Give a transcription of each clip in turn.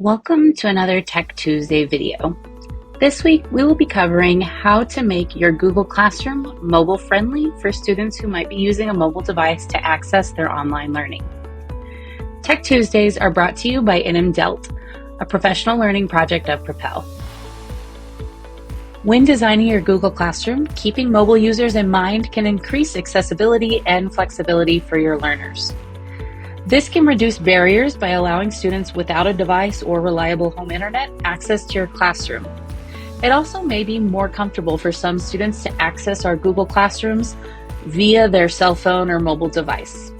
Welcome to another Tech Tuesday video. This week we will be covering how to make your Google Classroom mobile friendly for students who might be using a mobile device to access their online learning. Tech Tuesdays are brought to you by NMDELT, a professional learning project of Propel. When designing your Google Classroom, keeping mobile users in mind can increase accessibility and flexibility for your learners. This can reduce barriers by allowing students without a device or reliable home internet access to your classroom. It also may be more comfortable for some students to access our Google Classrooms via their cell phone or mobile device.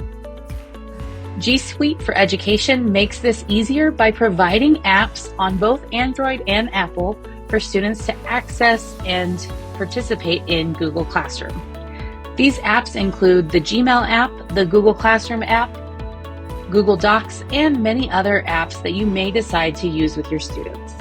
G Suite for Education makes this easier by providing apps on both Android and Apple for students to access and participate in Google Classroom. These apps include the Gmail app, the Google Classroom app, Google Docs, and many other apps that you may decide to use with your students.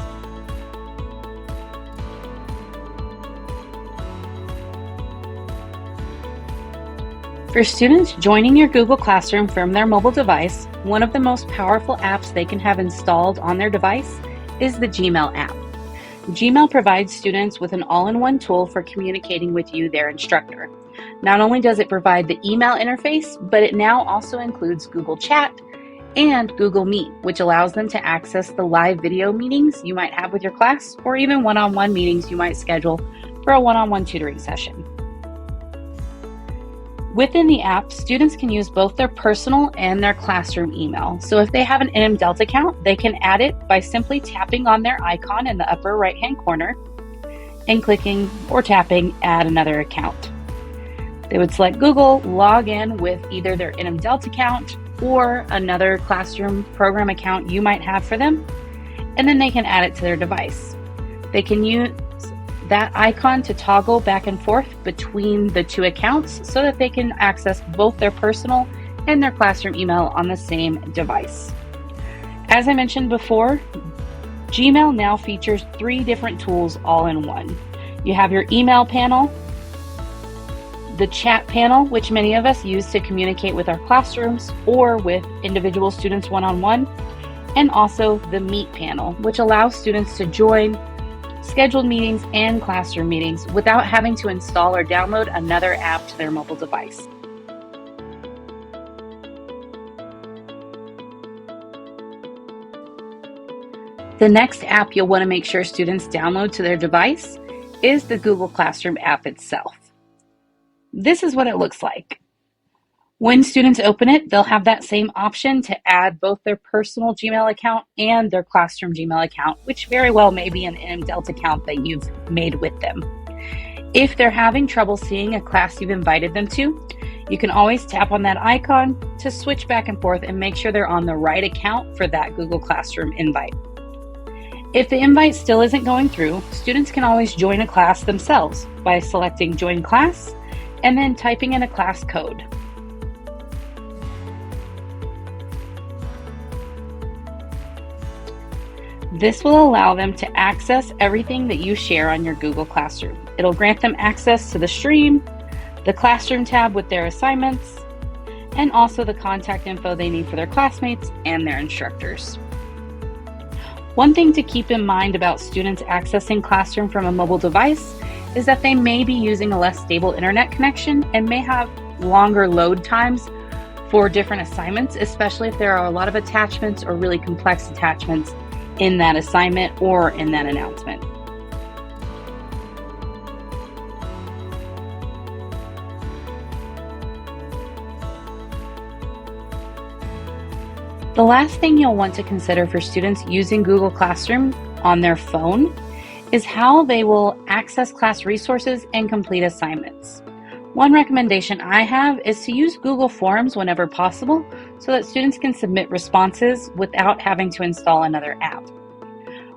For students joining your Google Classroom from their mobile device, one of the most powerful apps they can have installed on their device is the Gmail app. Gmail provides students with an all-in-one tool for communicating with you, their instructor. Not only does it provide the email interface, but it now also includes Google Chat and Google Meet, which allows them to access the live video meetings you might have with your class, or even one-on-one meetings you might schedule for a one-on-one tutoring session. Within the app, students can use both their personal and their classroom email. So if they have an NMDELT account, they can add it by simply tapping on their icon in the upper right-hand corner and clicking or tapping Add Another Account. They would select Google, log in with either their NMDELT account or another classroom program account you might have for them, and then they can add it to their device. They can use that icon to toggle back and forth between the two accounts so that they can access both their personal and their classroom email on the same device. As I mentioned before, Gmail now features 3 different tools all in one. You have your email panel, the chat panel, which many of us use to communicate with our classrooms or with individual students one-on-one, and also the Meet panel, which allows students to join scheduled meetings and classroom meetings without having to install or download another app to their mobile device. The next app you'll want to make sure students download to their device is the Google Classroom app itself. This is what it looks like. When students open it, they'll have that same option to add both their personal Gmail account and their classroom Gmail account, which very well may be an NMDELT account that you've made with them. If they're having trouble seeing a class you've invited them to, you can always tap on that icon to switch back and forth and make sure they're on the right account for that Google Classroom invite. If the invite still isn't going through, students can always join a class themselves by selecting Join Class and then typing in a class code. This will allow them to access everything that you share on your Google Classroom. It'll grant them access to the stream, the classroom tab with their assignments, and also the contact info they need for their classmates and their instructors. One thing to keep in mind about students accessing Classroom from a mobile device is that they may be using a less stable internet connection and may have longer load times for different assignments, especially if there are a lot of attachments or really complex attachments in that assignment or in that announcement. The last thing you'll want to consider for students using Google Classroom on their phone is how they will access class resources and complete assignments. One recommendation I have is to use Google Forms whenever possible so that students can submit responses without having to install another app.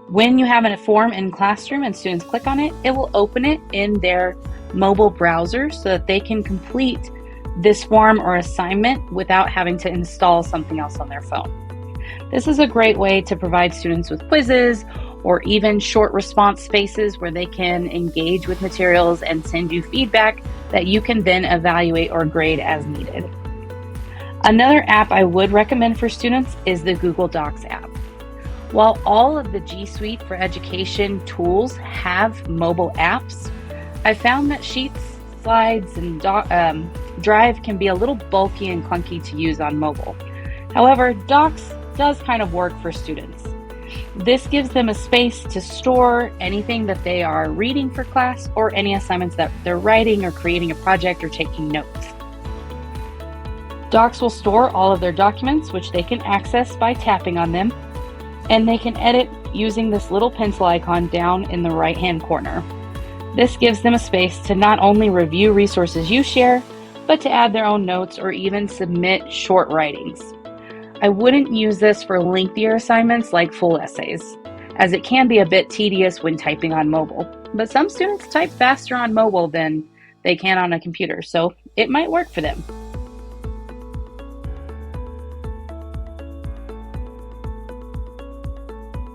When you have a form in Classroom and students click on it, it will open it in their mobile browser so that they can complete this form or assignment without having to install something else on their phone. This is a great way to provide students with quizzes or even short response spaces where they can engage with materials and send you feedback that you can then evaluate or grade as needed. Another app I would recommend for students is the Google Docs app. While all of the G Suite for Education tools have mobile apps, I found that Sheets, Slides, and Drive can be a little bulky and clunky to use on mobile. However, Docs does kind of work for students. This gives them a space to store anything that they are reading for class or any assignments that they're writing or creating a project or taking notes. Docs will store all of their documents, which they can access by tapping on them, and they can edit using this little pencil icon down in the right-hand corner. This gives them a space to not only review resources you share, but to add their own notes or even submit short writings. I wouldn't use this for lengthier assignments like full essays, as it can be a bit tedious when typing on mobile. But some students type faster on mobile than they can on a computer, so it might work for them.